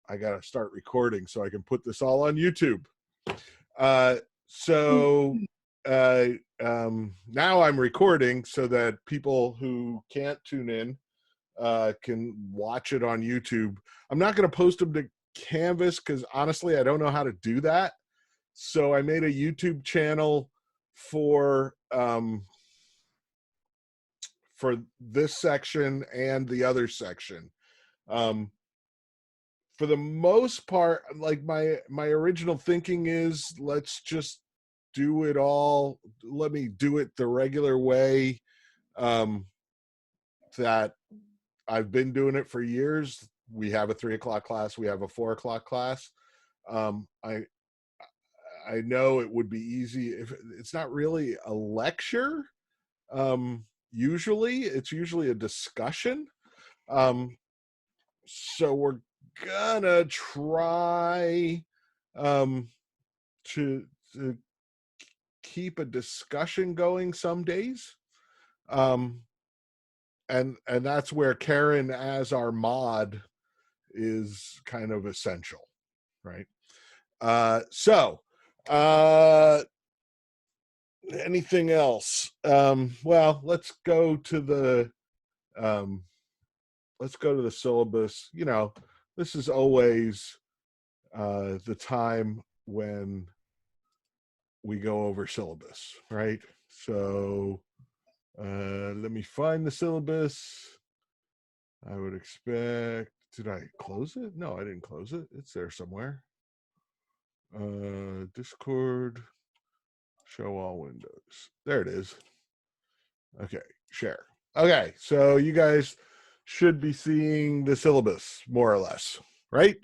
I got to start recording so I can put this all on YouTube. Now I'm recording so that people who can't tune in can watch it on YouTube. I'm not going to post them to Canvas because honestly, I don't know how to do that. So I made a YouTube channel for this section and the other section. For the most part, like my original thinking is, let's just do it all. Let me do it the regular way that I've been doing it for years. We have a 3 o'clock class. We have a 4 o'clock class. I know it would be easy if it's not really a lecture. Usually it's usually a discussion. So we're gonna try to keep a discussion going some days. And that's where Karen as our mod is kind of essential, right? Anything else? Well, let's go to the syllabus. You know, this is always the time when we go over syllabus, right? So let me find the syllabus. I would expect, did I close it? No, I didn't close it. It's there somewhere. Discord, show all windows. There it is. Okay, share. Okay, so you guys should be seeing the syllabus more or less, right?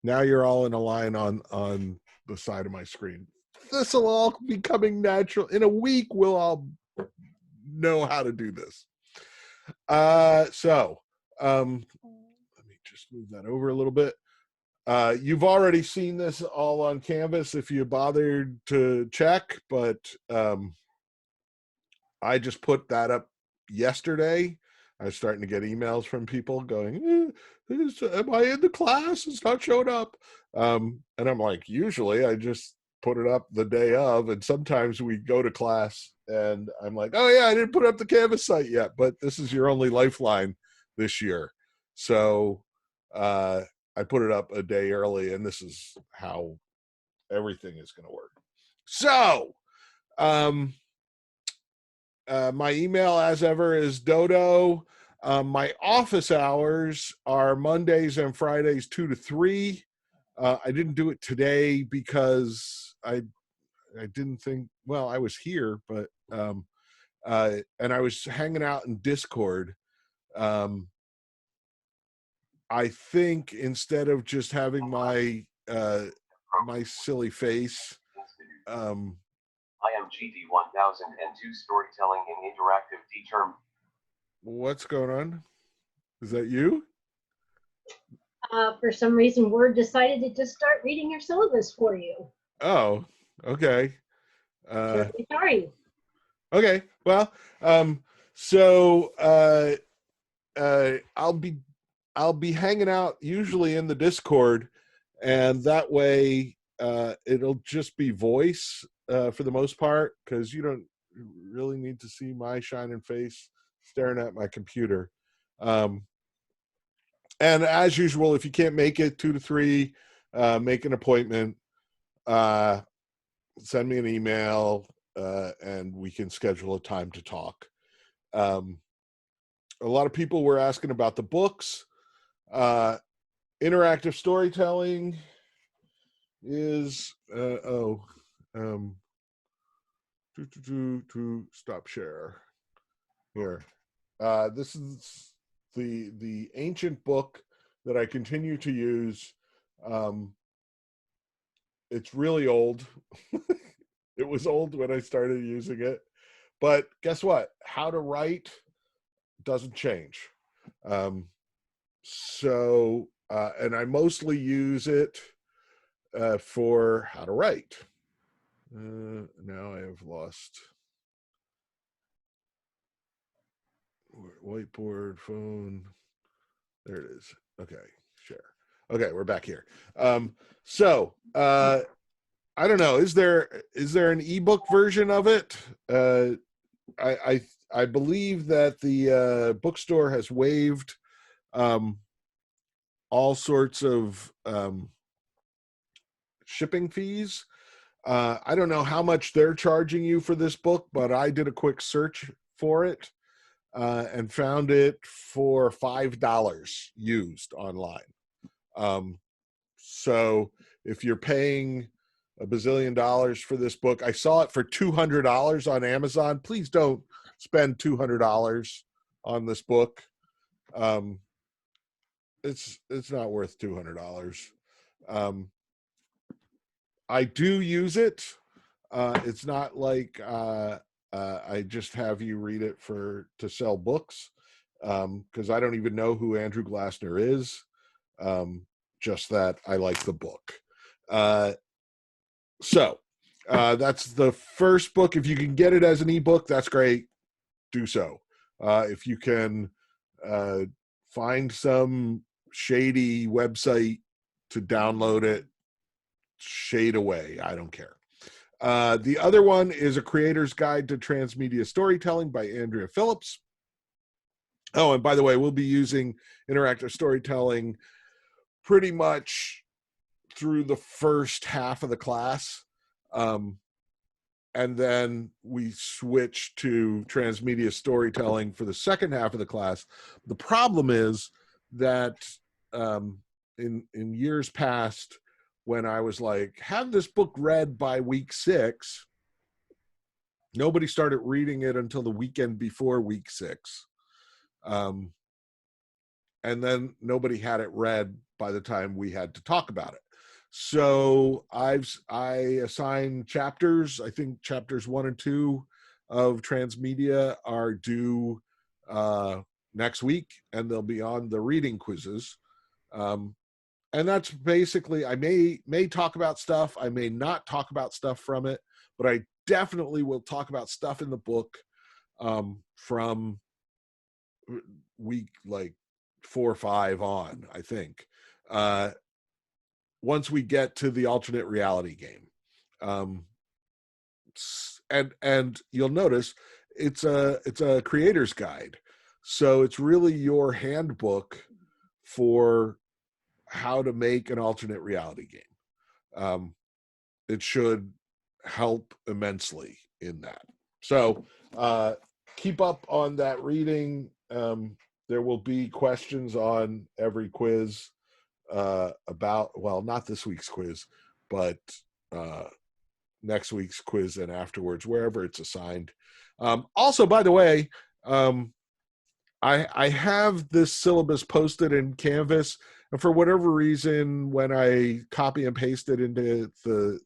Now you're all in a line on the side of my screen. This will all be coming natural. In a week, we'll all know how to do this. Let me just move that over a little bit. You've already seen this all on Canvas if you bothered to check, but I just put that up yesterday. I was starting to get emails from people going, am I in the class? It's not showing up. And I'm like, usually I just put it up the day of, and sometimes we go to class and I'm like, oh yeah, I didn't put up the Canvas site yet, but this is your only lifeline this year. So I put it up a day early, and this is how everything is going to work. So my email, as ever, is Dodo. My office hours are Mondays and Fridays 2 to 3. I didn't do it today because I didn't think, well, I was here, but and I was hanging out in Discord. I think instead of just having my my silly face, IMGD1002 storytelling in interactive D-term. What's going on? Is that you? For some reason, Word decided to just start reading your syllabus for you. Oh, okay. Terribly sorry. Okay, well, I'll be hanging out usually in the Discord, and that way it'll just be voice for the most part, because you don't really need to see my shining face staring at my computer. And as usual, if you can't make it 2 to 3, make an appointment, send me an email, and we can schedule a time to talk. A lot of people were asking about the books. Interactive storytelling is to stop share here. This is the ancient book that I continue to use. It's really old. It was old when I started using it, but guess what? How to write doesn't change. And I mostly use it for how to write. Now I have lost whiteboard, phone. There it is. Okay, share. Okay, we're back here. So I don't know. Is there an ebook version of it? I believe that the bookstore has waived all sorts of shipping fees. I don't know how much they're charging you for this book, but I did a quick search for it and found it for $5 used online. So if you're paying a bazillion dollars for this book, I saw it for $200 on Amazon. Please don't spend $200 on this book. It's not worth $200. I do use it. It's not like I just have you read it to sell books, because I don't even know who Andrew Glassner is. Just that I like the book. So that's the first book. If you can get it as an ebook, that's great. Do so. If you can find some shady website to download it, shade away. I don't care. The other one is A Creator's Guide to Transmedia Storytelling by Andrea Phillips. Oh, and by the way, we'll be using interactive storytelling pretty much through the first half of the class. And then we switch to transmedia storytelling for the second half of the class. The problem is that in years past, when I was like, have this book read by week 6, nobody started reading it until the weekend before week 6. And then nobody had it read by the time we had to talk about it. So I assign chapters. I think chapters 1 and 2 of Transmedia are due next week, and they'll be on the reading quizzes. And that's basically, I may talk about stuff, I may not talk about stuff from it, but I definitely will talk about stuff in the book from week like 4 or 5 on, I think. Once we get to the alternate reality game. And you'll notice it's a creator's guide. So it's really your handbook for how to make an alternate reality game. It should help immensely in that. So keep up on that reading. There will be questions on every quiz about, well, not this week's quiz, but next week's quiz and afterwards, wherever it's assigned. Also, by the way, I have this syllabus posted in Canvas, and for whatever reason, when I copy and paste it into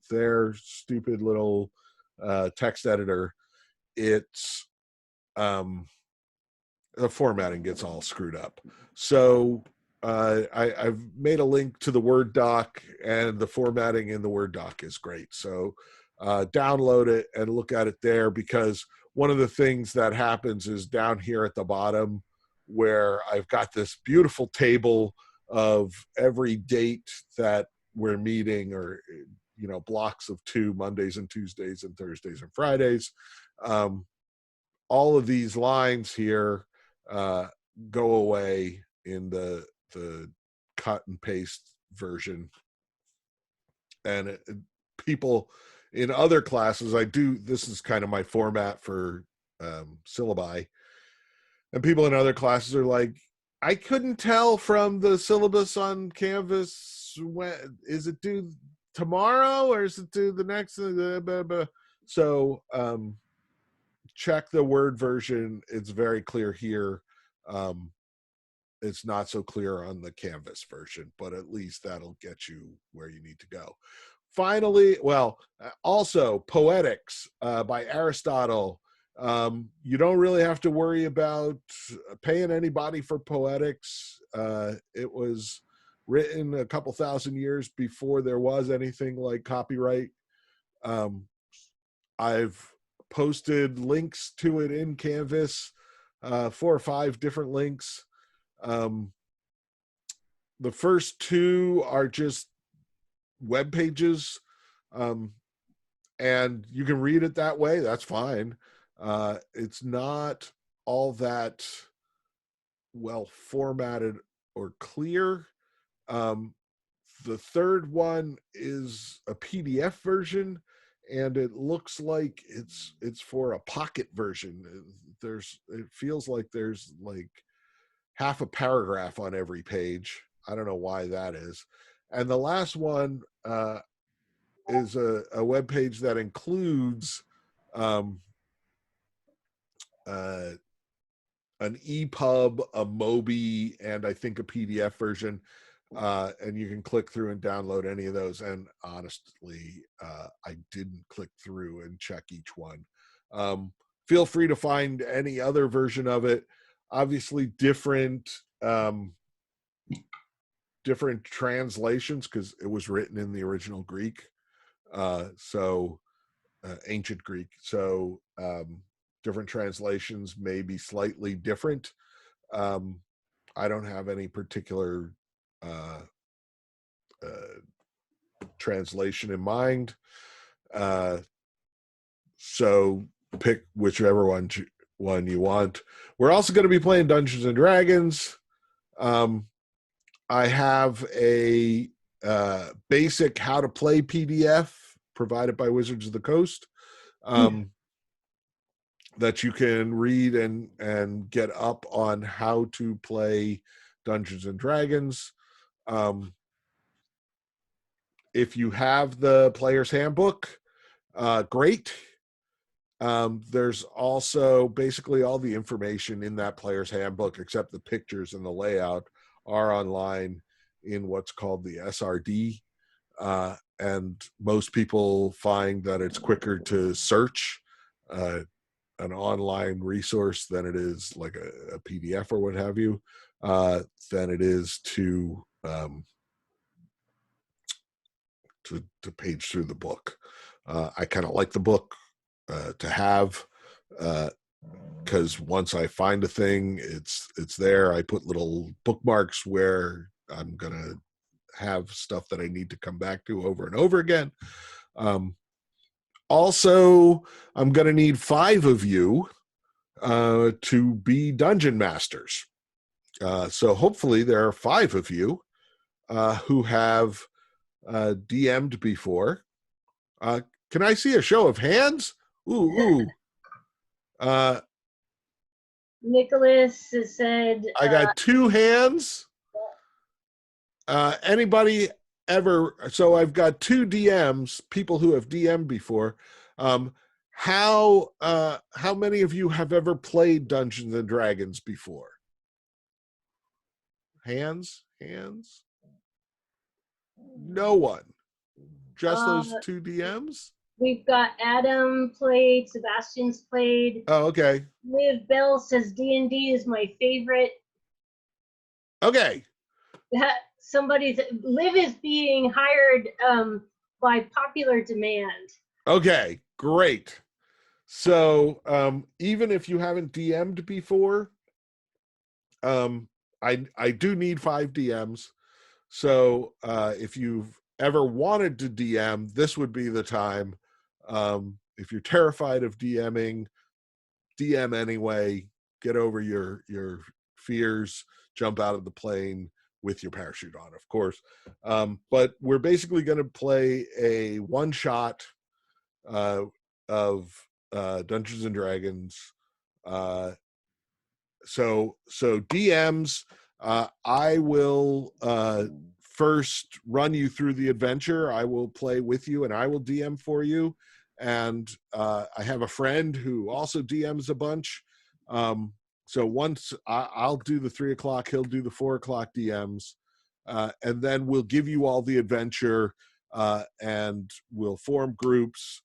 their stupid little text editor, it's the formatting gets all screwed up. So I've made a link to the Word doc, and the formatting in the Word doc is great. So download it and look at it there, because one of the things that happens is down here at the bottom, where I've got this beautiful table of every date that we're meeting, or blocks of 2, Mondays and Tuesdays and Thursdays and Fridays. All of these lines here go away in the cut and paste version. And people in other classes, this is kind of my format for syllabi, and people in other classes are like, I couldn't tell from the syllabus on Canvas, when is it due tomorrow or is it due the next? So check the Word version. It's very clear here. It's not so clear on the Canvas version, but at least that'll get you where you need to go. Finally, also Poetics by Aristotle. You don't really have to worry about paying anybody for Poetics. It was written a couple thousand years before there was anything like copyright. I've posted links to it in Canvas, 4 or 5 different links. the first two are just web pages, and you can read it that way. That's fine. It's not all that well formatted or clear. The third one is a PDF version, and it looks like it's for a pocket version. It feels like there's like half a paragraph on every page. I don't know why that is. And the last one is a web page that includes an EPUB, a Mobi, and I think a PDF version. And you can click through and download any of those. And honestly, I didn't click through and check each one. Feel free to find any other version of it. Obviously, different translations, because it was written in the original Greek, ancient Greek. So different translations may be slightly different. I don't have any particular translation in mind. So pick whichever one you want. We're also going to be playing Dungeons and Dragons. I have a basic how to play PDF provided by Wizards of the Coast that you can read and get up on how to play Dungeons and Dragons. If you have the player's handbook, great. There's also basically all the information in that player's handbook, except the pictures and the layout, are online in what's called the SRD. And most people find that it's quicker to search an online resource than it is like a PDF or what have you, than it is to page through the book. I kind of like the book to have, because once I find a thing, it's there. I put little bookmarks where I'm gonna have stuff that I need to come back to over and over again. Also, I'm gonna need 5 of you to be dungeon masters. So hopefully there are 5 of you who have DM'd before. Can I see a show of hands? Ooh. Nicholas has said. I got 2 hands. Anybody ever? So I've got 2 DMs, people who have DM'd before. How many of you have ever played Dungeons and Dragons before? Hands. No one. Just those 2 DMs. We've got Adam played, Sebastian's played. Oh, okay. Liv Bell says D&D is my favorite. Okay. Liv is being hired by popular demand. Okay, great. So even if you haven't DM'd before, I do need 5 DMs. So if you've ever wanted to DM, this would be the time. If you're terrified of DMing, DM anyway. Get over your fears. Jump out of the plane with your parachute on, of course. But we're basically going to play a one-shot of Dungeons and Dragons. So DMs, I will first run you through the adventure. I will play with you and I will DM for you. And I have a friend who also DMs a bunch. So once I'll do the 3 o'clock, he'll do the 4 o'clock DMs. And then we'll give you all the adventure and we'll form groups.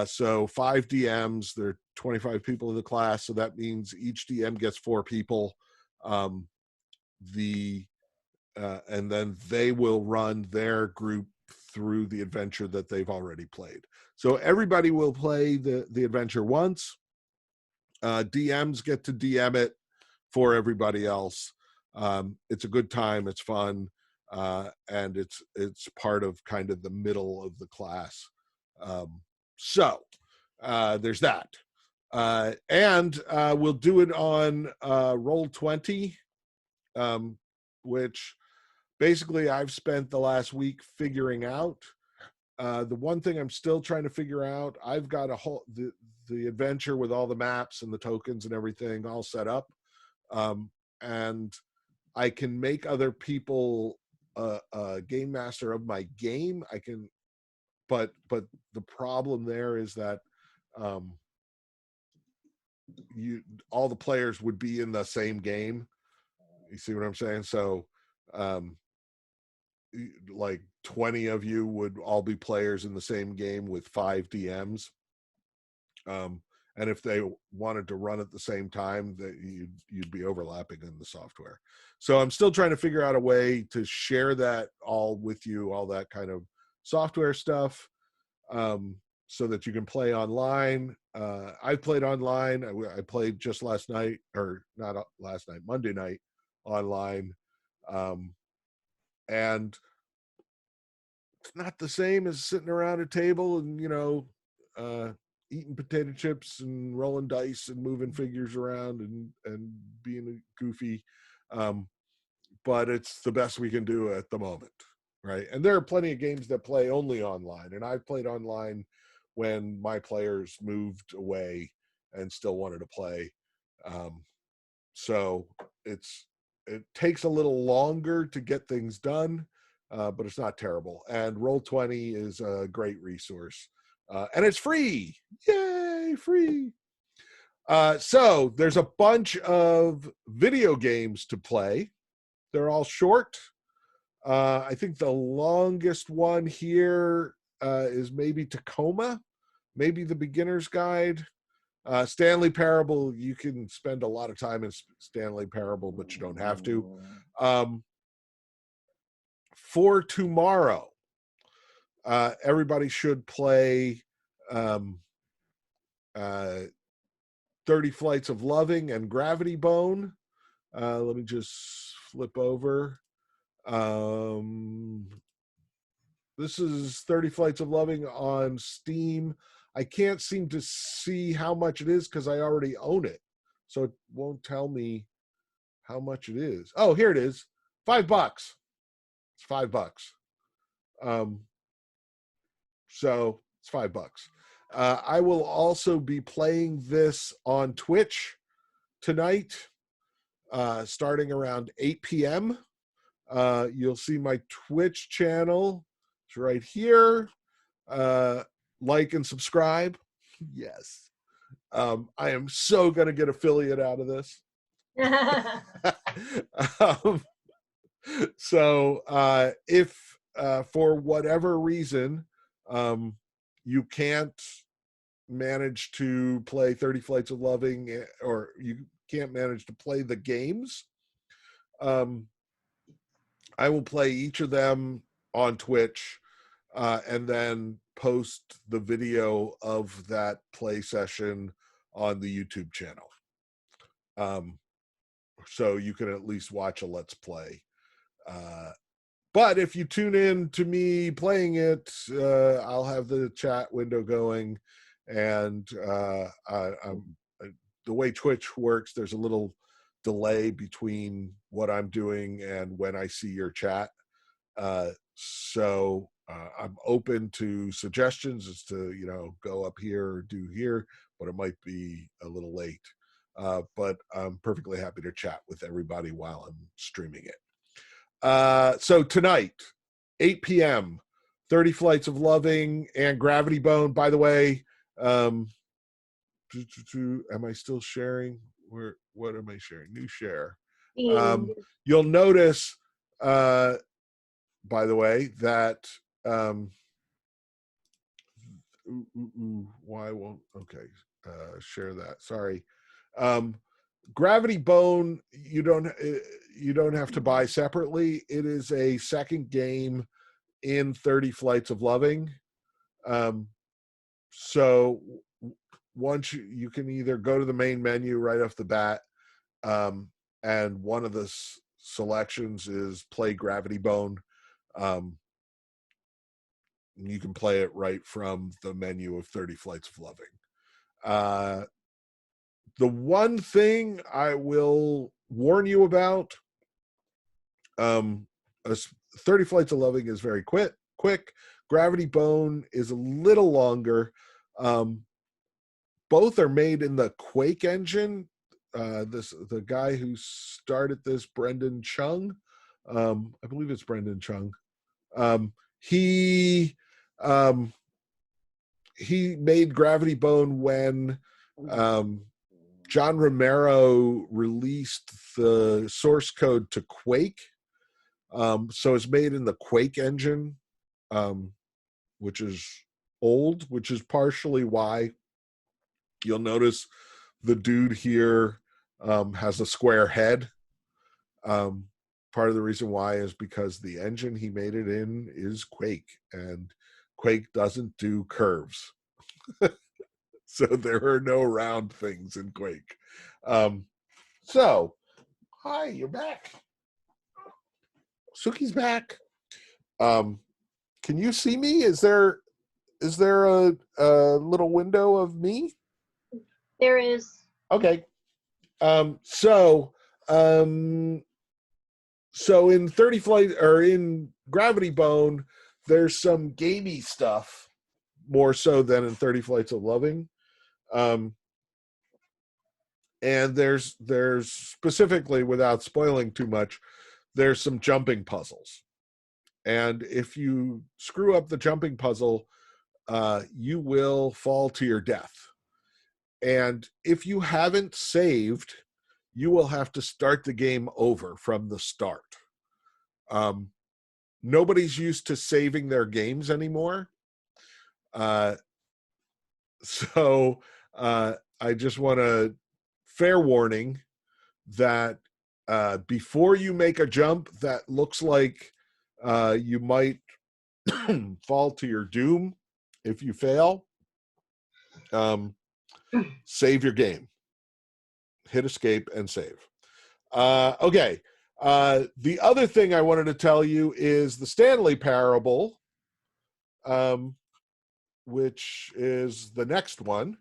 So 5 DMs, there are 25 people in the class. So that means each DM gets 4 people. And then they will run their group through the adventure that they've already played. So everybody will play the adventure once. DMs get to DM it for everybody else. It's a good time. It's fun. and it's part of kind of the middle of the class. So there's that. And we'll do it on Roll20, which basically I've spent the last week figuring out. The one thing I'm still trying to figure out, I've got the adventure with all the maps and the tokens and everything all set up. And I can make other people a game master of my game. I can, but the problem there is that all the players would be in the same game. You see what I'm saying? So like 20 of you would all be players in the same game with 5 DMs. And if they wanted to run at the same time, that you'd be overlapping in the software. So I'm still trying to figure out a way to share that all with you, all that kind of software stuff, so that you can play online. I played online. I played just last night, or not last night, Monday night online. And it's not the same as sitting around a table and, eating potato chips and rolling dice and moving figures around and being goofy. But it's the best we can do at the moment, right? And there are plenty of games that play only online, and I've played online when my players moved away and still wanted to play. So it takes a little longer to get things done, but it's not terrible. And Roll20 is a great resource. And it's free. Yay, free. So there's a bunch of video games to play. They're all short. I think the longest one here is maybe Tacoma, maybe the Beginner's Guide. Stanley Parable, you can spend a lot of time in Stanley Parable, but you don't have to. For tomorrow, everybody should play 30 Flights of Loving and Gravity Bone. Let me just flip over. This is 30 Flights of Loving on Steam. I can't seem to see how much it is because I already own it. So it won't tell me how much it is. Oh, here it is. $5. It's $5. So it's $5. I will also be playing this on Twitch tonight, starting around 8 p.m. You'll see my Twitch channel. It's right here. Like and subscribe. Yes. I am so going to get affiliate out of this. So if for whatever reason you can't manage to play 30 Flights of Loving, or you can't manage to play the games, I will play each of them on Twitch and then post the video of that play session on the YouTube channel. So you can at least watch a Let's Play. But if you tune in to me playing it, I'll have the chat window going. And the way Twitch works, there's a little delay between what I'm doing and when I see your chat. So I'm open to suggestions as to, go up here or do here, but it might be a little late. But I'm perfectly happy to chat with everybody while I'm streaming it. So tonight, 8 p.m., 30 Flights of Loving and Gravity Bone. By the way, am I still sharing? What am I sharing? New share. You'll notice, by the way, that why won't share that? Sorry. Gravity Bone, you don't have to buy separately. It is a second game in 30 Flights of Loving. So once you can either go to the main menu right off the bat, and one of the selections is play Gravity Bone. You can play it right from the menu of 30 Flights of Loving. The one thing I will warn you about, 30 Flights of Loving is very quick. Gravity Bone is a little longer. Both are made in the Quake engine. The guy who started this, Brendan Chung, I believe it's Brendan Chung. He made Gravity Bone when John Romero released the source code to Quake. So it's made in the Quake engine, which is old, which is partially why you'll notice the dude here has a square head. Part of the reason why is because the engine he made it in is Quake, and Quake doesn't do curves. So there are no round things in Quake. So, hi, you're back. Suki's back. Can you see me? Is there a little window of me? There is. Okay. So in 30 Flight or in Gravity Bone, there's some gamey stuff more so than in 30 Flights of Loving. And there's specifically, without spoiling too much, there's some jumping puzzles. And if you screw up the jumping puzzle, you will fall to your death. And if you haven't saved, you will have to start the game over from the start. Nobody's used to saving their games anymore. So I just want to fair warning that before you make a jump that looks like you might fall to your doom if you fail, save your game. Hit escape and save. Okay. The other thing I wanted to tell you is the Stanley Parable, which is the next one,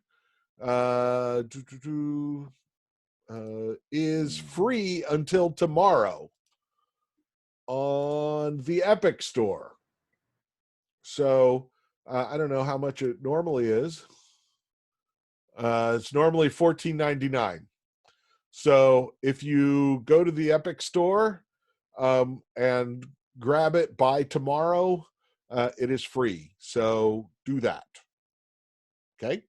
is free until tomorrow on the Epic Store. So I don't know how much it normally is. It's normally $14.99. So if you go to the Epic Store and grab it by tomorrow, it is free. So do that. Okay?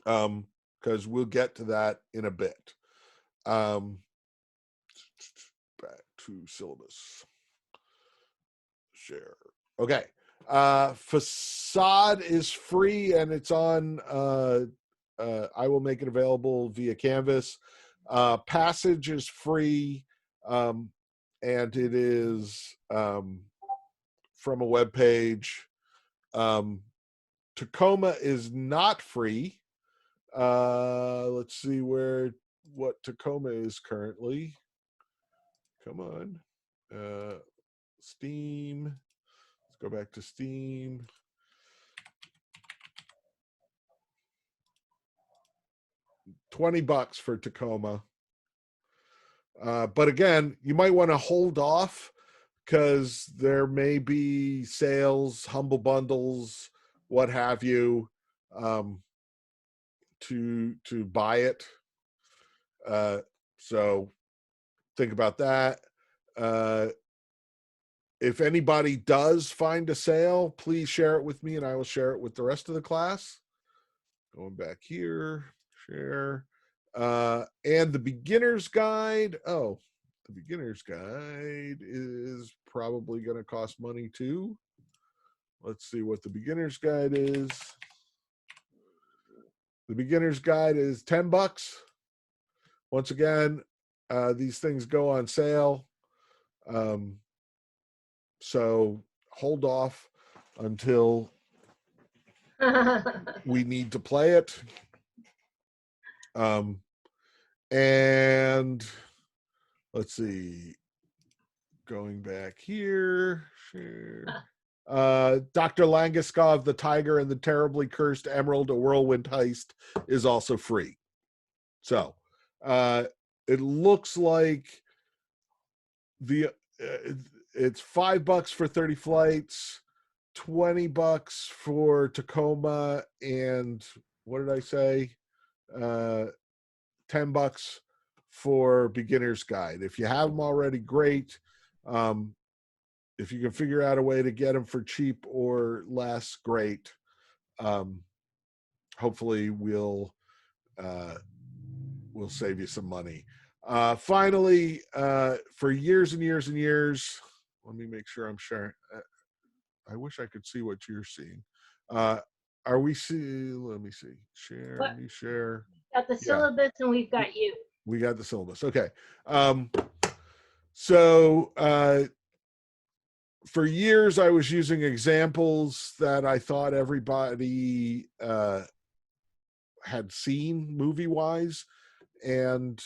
Because we'll get to that in a bit. Back to syllabus. Share. Okay. Facade is free and it's on I will make it available via Canvas. Passage is free, and it is from a web page. Tacoma is not free. Let's see what Tacoma is currently. Come on. Steam. Let's go back to Steam. $20 for Tacoma. But again, you might want to hold off because there may be sales, humble bundles, what have you, to buy it. So think about that. If anybody does find a sale, please share it with me and I will share it with the rest of the class. Going back here, share. And the beginner's guide. Oh, the beginner's guide is probably going to cost money too. Let's see what the beginner's guide is. The beginner's guide is $10. Once again, these things go on sale. So hold off until we need to play it. And let's see. Going back here, share. Dr. Langeskov, The Tiger and the Terribly Cursed Emerald, A Whirlwind Heist is also free. So it looks like it's $5 for 30 flights, $20 for Tacoma, and what did I say? $10 for beginner's guide. If you have them already, great. If you can figure out a way to get them for cheap or less, great. Hopefully we'll save you some money. Finally, for years and years and years, let me make sure I'm sharing. I wish I could see what you're seeing. Are we see? Let me see. Share. What? Let me share. Got the syllabus and we've got you. We got the syllabus. Okay. So for years, I was using examples that I thought everybody had seen movie-wise, and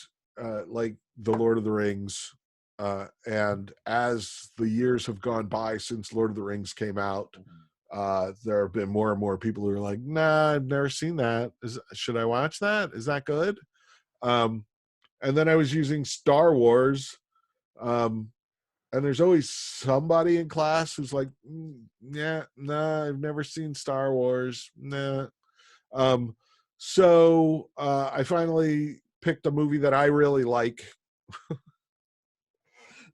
like The Lord of the Rings. And as the years have gone by since Lord of the Rings came out, there have been more and more people who are like, nah, I've never seen that. Should I watch that? Is that good? And then I was using Star Wars. And there's always somebody in class who's like, yeah, nah, I've never seen Star Wars. Nah. So I finally picked a movie that I really like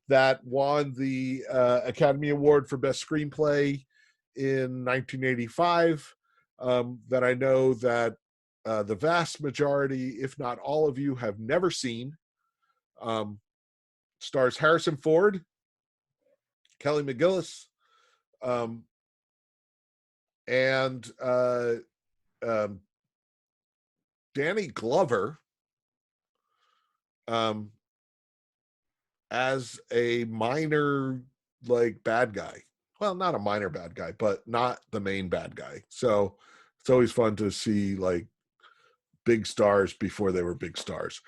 that won the Academy Award for Best Screenplay in 1985, that I know that the vast majority, if not all of you, have never seen. Stars Harrison Ford, Kelly McGillis, and Danny Glover as a minor, like, bad guy. Well, not a minor bad guy, but not the main bad guy. So it's always fun to see like big stars before they were big stars.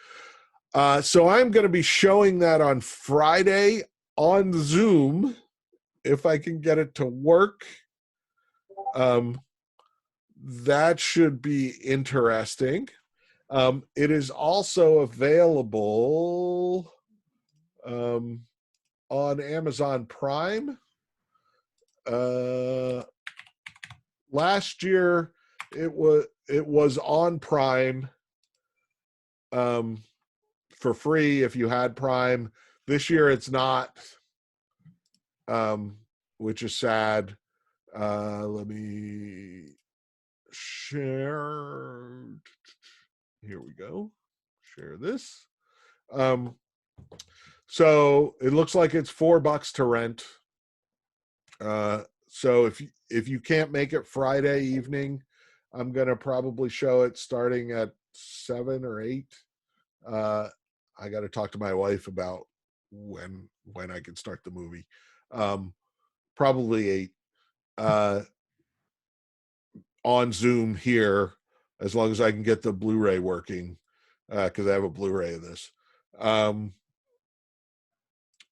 So I'm going to be showing that on Friday on Zoom, if I can get it to work. That should be interesting. It is also available on Amazon Prime. Last year it was on Prime for free if you had Prime. This year it's not, which is sad. Let me share. Here we go. Share this. So it looks like it's $4 to rent. So if you can't make it Friday evening, I'm gonna probably show it starting at 7 or 8. I got to talk to my wife about when I can start the movie. Probably 8. On Zoom here, as long as I can get the Blu-ray working, because I have a Blu-ray of this.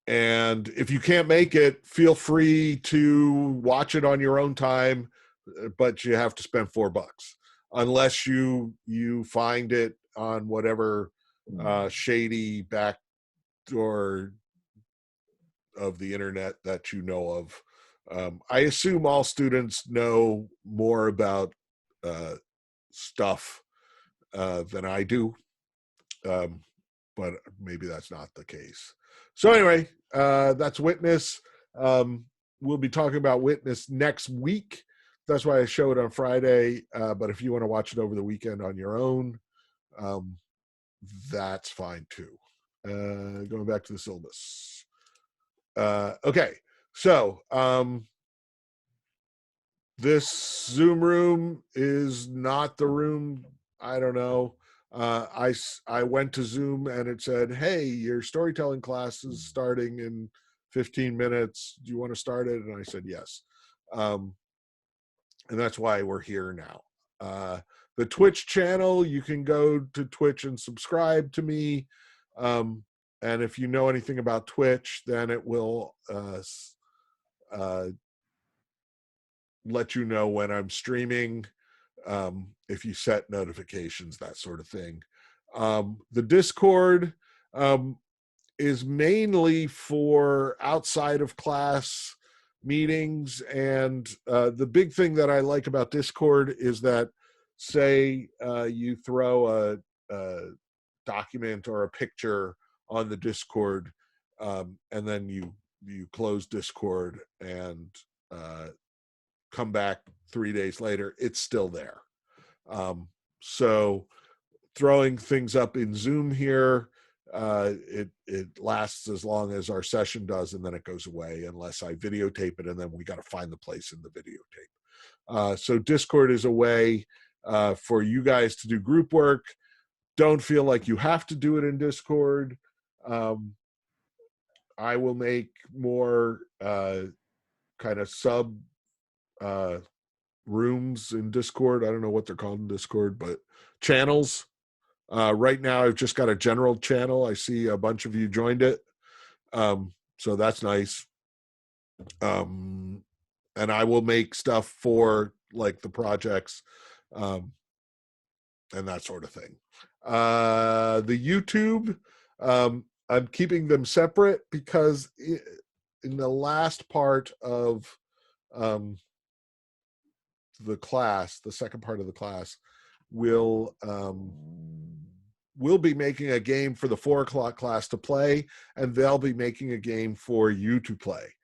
And if you can't make it, feel free to watch it on your own time, but you have to spend $4 unless you find it on whatever shady backdoor of the internet that you know of. I assume all students know more about stuff than I do, but maybe that's not the case. So anyway, that's Witness. We'll be talking about Witness next week. That's why I show it on Friday. But if you want to watch it over the weekend on your own, that's fine too. Going back to the syllabus. Okay, so this Zoom room is not the room. I don't know. I went to Zoom and it said, hey, your storytelling class is starting in 15 minutes. Do you want to start it? And I said, yes. And that's why we're here now. The Twitch channel, you can go to Twitch and subscribe to me. and if you know anything about Twitch, then it will let you know when I'm streaming, if you set notifications, that sort of thing. The Discord is mainly for outside of class meetings, and the big thing that I like about Discord is that, say you throw a document or a picture on the Discord, and then you close Discord and come back 3 days later, it's still there. So throwing things up in Zoom here, it lasts as long as our session does, and then it goes away unless I videotape it, and then we got to find the place in the videotape. So Discord is a way for you guys to do group work. Don't feel like you have to do it in Discord. I will make more kind of sub rooms in Discord. I don't know what they're called in Discord, but channels. Right now, I've just got a general channel. I see a bunch of you joined it. So that's nice. And I will make stuff for like the projects and that sort of thing. The YouTube, I'm keeping them separate because in the last part of the class, the second part of the class, we'll be making a game for the 4 o'clock class to play, and they'll be making a game for you to play.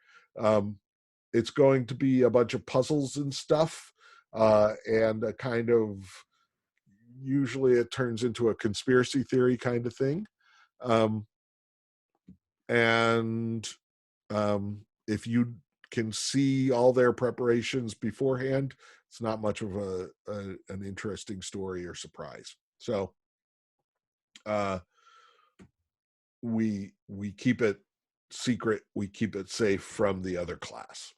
It's going to be a bunch of puzzles and stuff, and a kind of, usually it turns into a conspiracy theory kind of thing. If you can see all their preparations beforehand, it's not much of an interesting story or surprise. So we keep it secret, we keep it safe from the other class.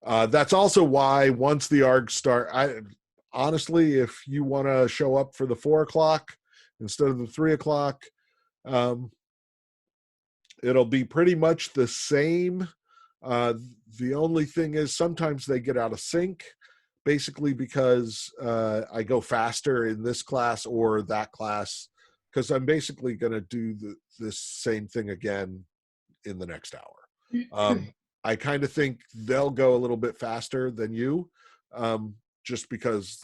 That's also why once the ARGs start, honestly, if you want to show up for the 4 o'clock instead of the 3 o'clock, it'll be pretty much the same. The only thing is sometimes they get out of sync, basically because I go faster in this class or that class, because I'm basically going to do this same thing again in the next hour. I kind of think they'll go a little bit faster than you, just because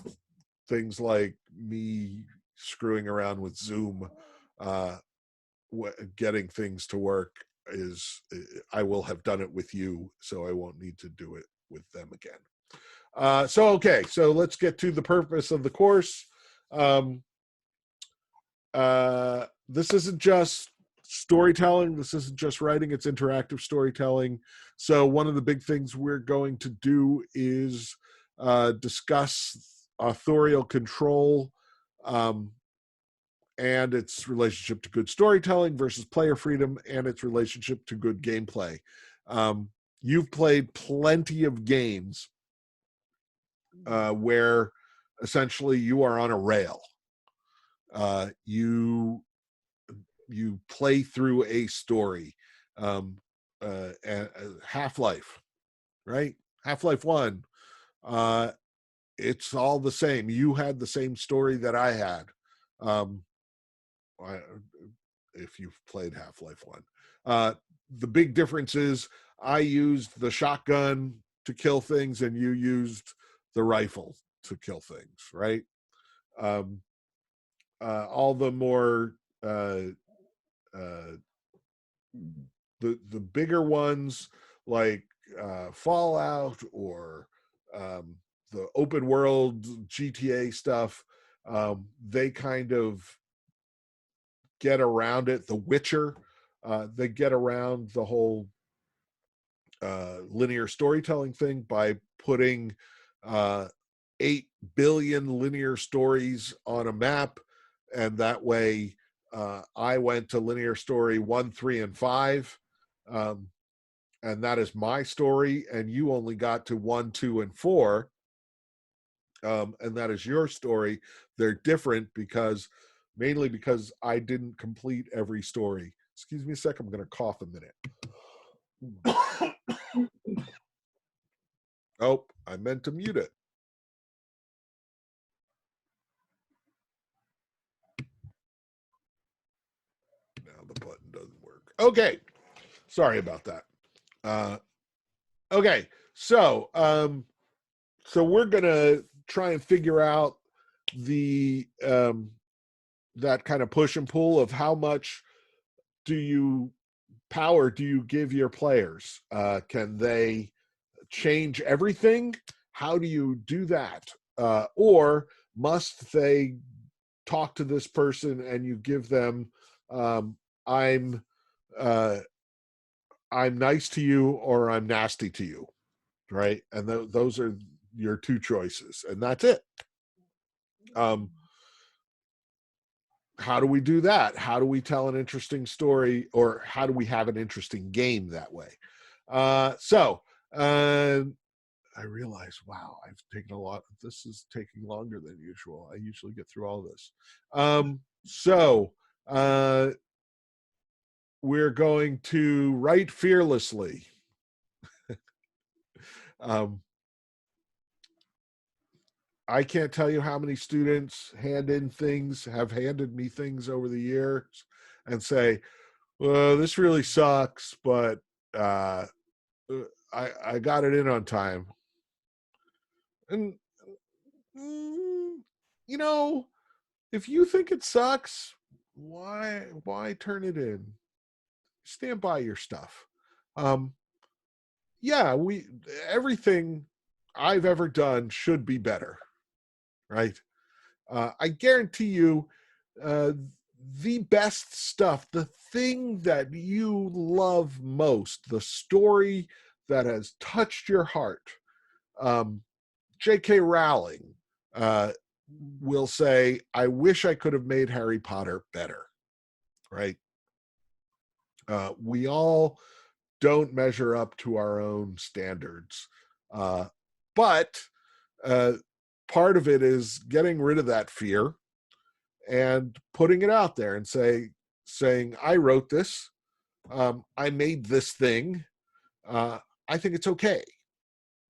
things like me screwing around with Zoom, getting things to work, I will have done it with you, so I won't need to do it with them again. So let's get to the purpose of the course. This isn't just storytelling, this isn't just writing, it's interactive storytelling. So one of the big things we're going to do is discuss authorial control and its relationship to good storytelling versus player freedom, and its relationship to good gameplay. You've played plenty of games where essentially you are on a rail. You play through a story. Half-Life, right? Half-Life 1, it's all the same. You had the same story that I had. If you've played Half-Life 1. The big difference is I used the shotgun to kill things and you used the rifle to kill things, right? All the more the bigger ones like Fallout or the open world GTA stuff, they kind of get around it. The Witcher, they get around the whole linear storytelling thing by putting 8 billion linear stories on a map, and that way I went to linear story 1, 3, and 5, and that is my story, and you only got to 1, 2, and 4, and that is your story. They're different mainly because I didn't complete every story. Excuse me a sec. I'm going to cough a minute. Oh, I meant to mute it. Now the button doesn't work. Okay. Sorry about that. Okay. So we're going to try and figure out the that kind of push and pull of how much power do you give your players? Can they change everything? How do you do that? Or must they talk to this person and you give them I'm nice to you or I'm nasty to you, right? And those are your two choices, and that's it. How do we do that? How do we tell an interesting story, or how do we have an interesting game that way? I realize, wow, I've taken a lot. This is taking longer than usual. I usually get through all this. We're going to write fearlessly. I can't tell you how many students have handed me things over the years and say, well, this really sucks, but I got it in on time. And, if you think it sucks, why turn it in? Stand by your stuff. Everything I've ever done should be better, right? I guarantee you, the best stuff, the thing that you love most, the story that has touched your heart, J.K. Rowling will say, I wish I could have made Harry Potter better, right? We all don't measure up to our own standards. But part of it is getting rid of that fear and putting it out there and saying, I wrote this. I made this thing. I think it's okay,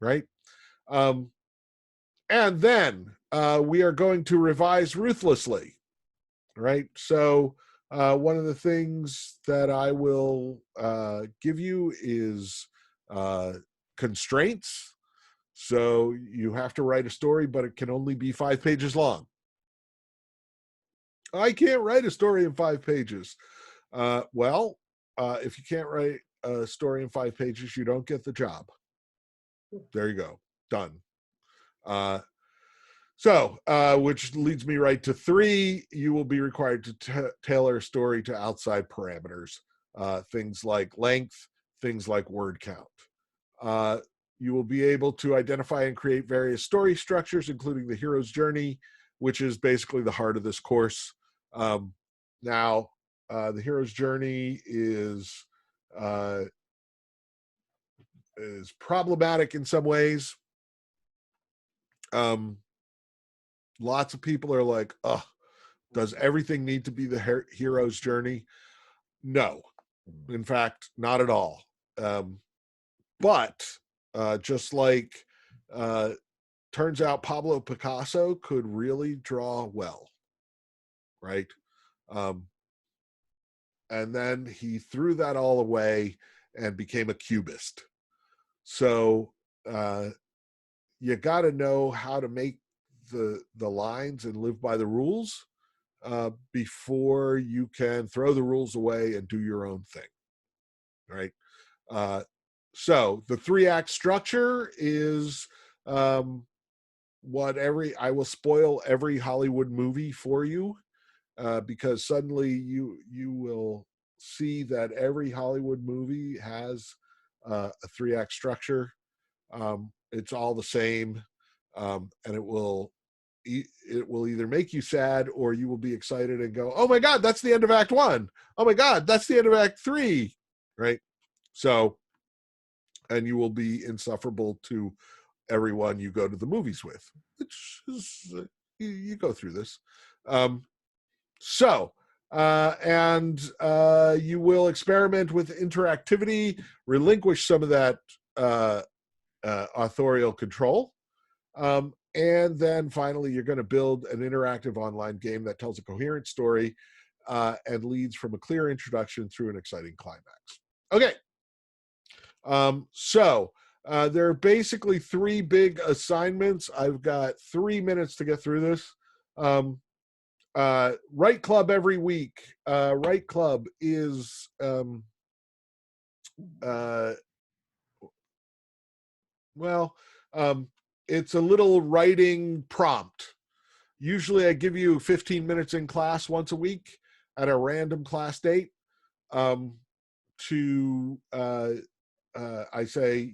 right? And then we are going to revise ruthlessly, right? So one of the things that I will give you is constraints. So you have to write a story, but it can only be 5 pages long. I can't write a story in 5 pages. If you can't write a story in 5 pages, you don't get the job. There you go. Done. Which leads me right to 3, you will be required to tailor a story to outside parameters, things like length, things like word count. You will be able to identify and create various story structures, including the hero's journey, which is basically the heart of this course. The hero's journey is problematic in some ways. Lots of people are like, does everything need to be the hero's journey? No, in fact, not at all. But just like turns out Pablo Picasso could really draw well, right? And then he threw that all away and became a cubist. So you got to know how to make the lines and live by the rules before you can throw the rules away and do your own thing, right? So the 3-act structure is I will spoil every Hollywood movie for you because suddenly you will see that every Hollywood movie has a 3-act structure. It's all the same, and it will either make you sad or you will be excited and go, oh my God, that's the end of Act 1. Oh my God, that's the end of Act 3, right? So, and you will be insufferable to everyone you go to the movies with, which is, you go through this. and you will experiment with interactivity, relinquish some of that authorial control. And then finally, you're going to build an interactive online game that tells a coherent story and leads from a clear introduction through an exciting climax. Okay. So there are basically 3 big assignments. I've got 3 minutes to get through this. Write Club every week. Write Club is it's a little writing prompt. Usually I give you 15 minutes in class once a week at a random class date. I say,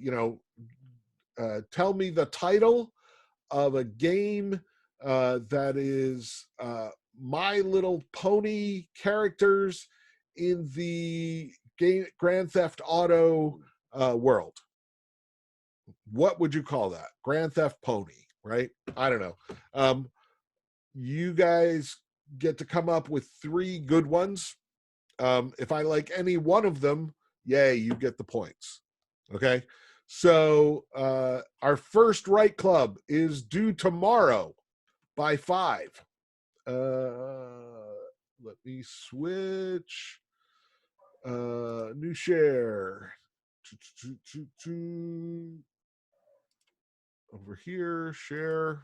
tell me the title of a game that is My Little Pony characters in the Grand Theft Auto world. What would you call that? Grand Theft Pony, right? I don't know. You guys get to come up with 3 good ones. If I like any one of them, yay, you get the points. Okay. So our first Write Club is due tomorrow by 5. Let me switch. New share. Over here, share.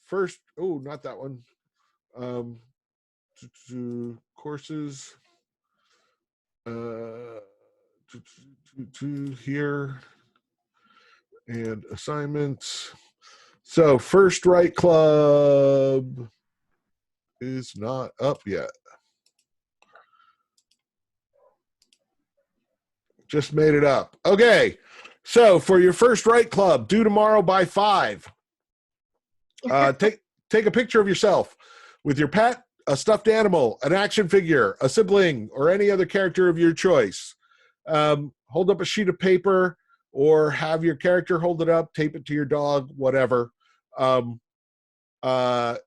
First, oh, not that one. Courses. Here. And assignments. So first Write Club is not up yet. Just made it up. Okay. So for your first Write Club, due tomorrow by 5. Take a picture of yourself with your pet, a stuffed animal, an action figure, a sibling, or any other character of your choice. Hold up a sheet of paper or have your character hold it up, tape it to your dog, whatever. You can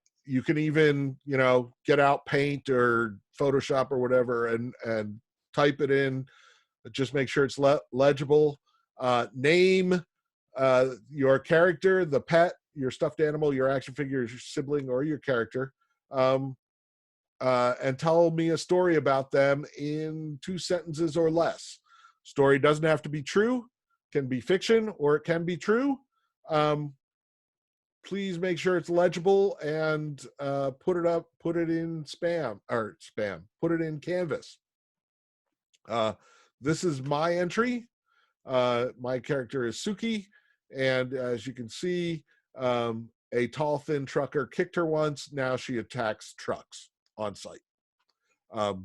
even, get out Paint or Photoshop or whatever and type it in. Just make sure it's legible. Name your character, the pet, your stuffed animal, your action figure, your sibling, or your character, and tell me a story about them in 2 sentences or less. Story doesn't have to be true, can be fiction, or it can be true. Please make sure it's legible and put it in put it in Canvas. This is my entry. My character is Suki, and as you can see, a tall, thin trucker kicked her once. Now she attacks trucks on site. Part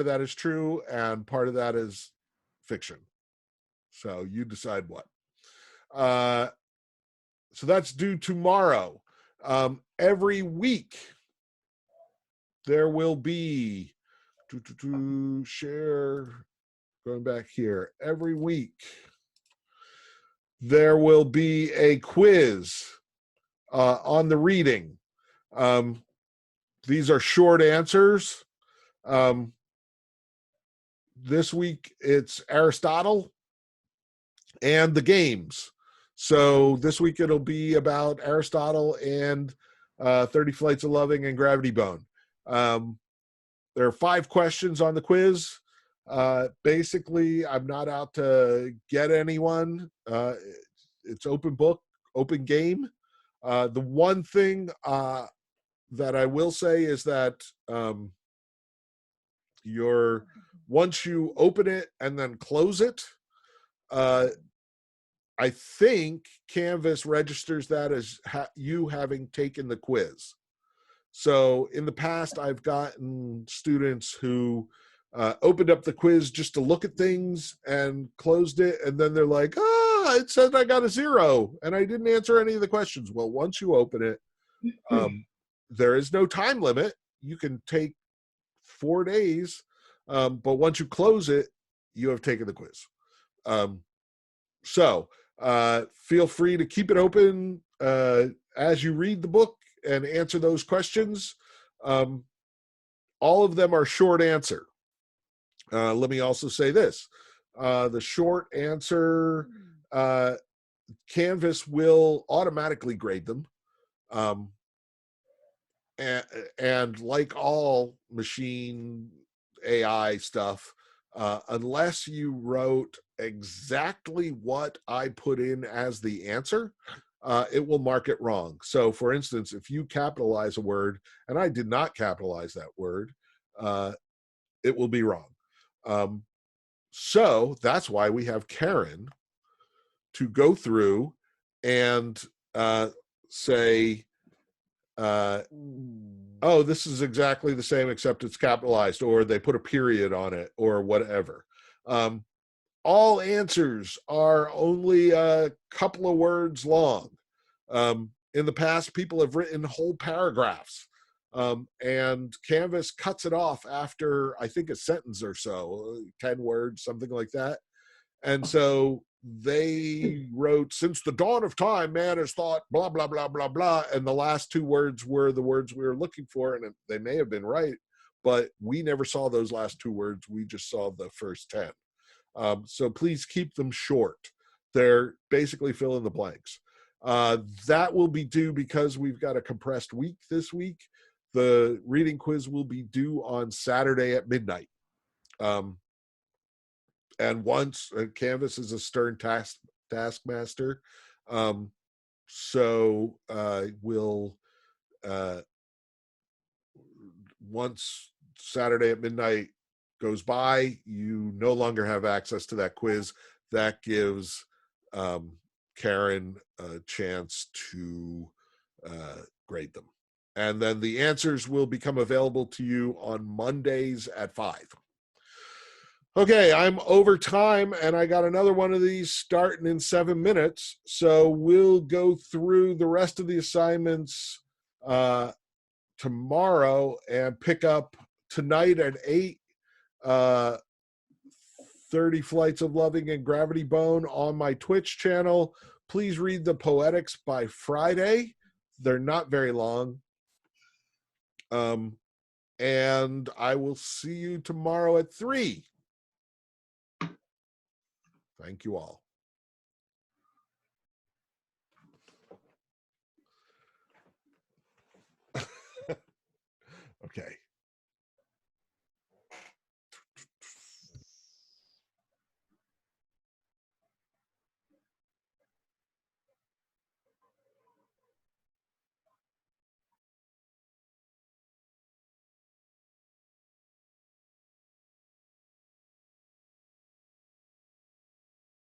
of that is true, and part of that is fiction. So you decide what. So that's due tomorrow. Every week, there will be share. Going back here, every week there will be a quiz on the reading. These are short answers. This week it's Aristotle and the games. So this week it'll be about Aristotle and 30 Flights of Loving and Gravity Bone. There are 5 questions on the quiz. Basically, I'm not out to get anyone. It's open book, open game. The one thing that I will say is that once you open it and then close it, I think Canvas registers that as you having taken the quiz. So in the past, I've gotten students who opened up the quiz just to look at things and closed it, and then they're like, it said I got a 0 and I didn't answer any of the questions. Well, once you open it, there is no time limit. You can take 4 days, but once you close it, you have taken the quiz. So feel free to keep it open as you read the book. and answer those questions. All of them are short answer. Let me also say this. The short answer, Canvas will automatically grade them. And like all machine AI stuff, unless you wrote exactly what I put in as the answer, it will mark it wrong. So for instance, if you capitalize a word, and I did not capitalize that word, it will be wrong. So that's why we have Karen to go through and say, oh, this is exactly the same except it's capitalized, or they put a period on it, or whatever. All answers are only a couple of words long. In the past, people have written whole paragraphs, and Canvas cuts it off after, I think, a sentence or so, 10 words, something like that. And so they wrote, since the dawn of time, man has thought blah, blah, blah, blah, blah. And the last 2 words were the words we were looking for. And they may have been right, but we never saw those last 2 words. We just saw the first 10. So please keep them short. They're basically fill in the blanks. That will be due because we've got a compressed week this week. The reading quiz will be due on Saturday at midnight. And once Canvas is a stern taskmaster, so we'll once Saturday at midnight goes by, you no longer have access to that quiz. That gives Karen a chance to grade them, and then the answers will become available to you on Mondays at 5. Okay, I'm over time, and I got another one of these starting in 7 minutes. So we'll go through the rest of the assignments tomorrow and pick up tonight at 8, 30 Flights of Loving and Gravity Bone on my Twitch channel. Please read the Poetics by Friday. They're not very long. And I will see you tomorrow at 3. Thank you all. Okay.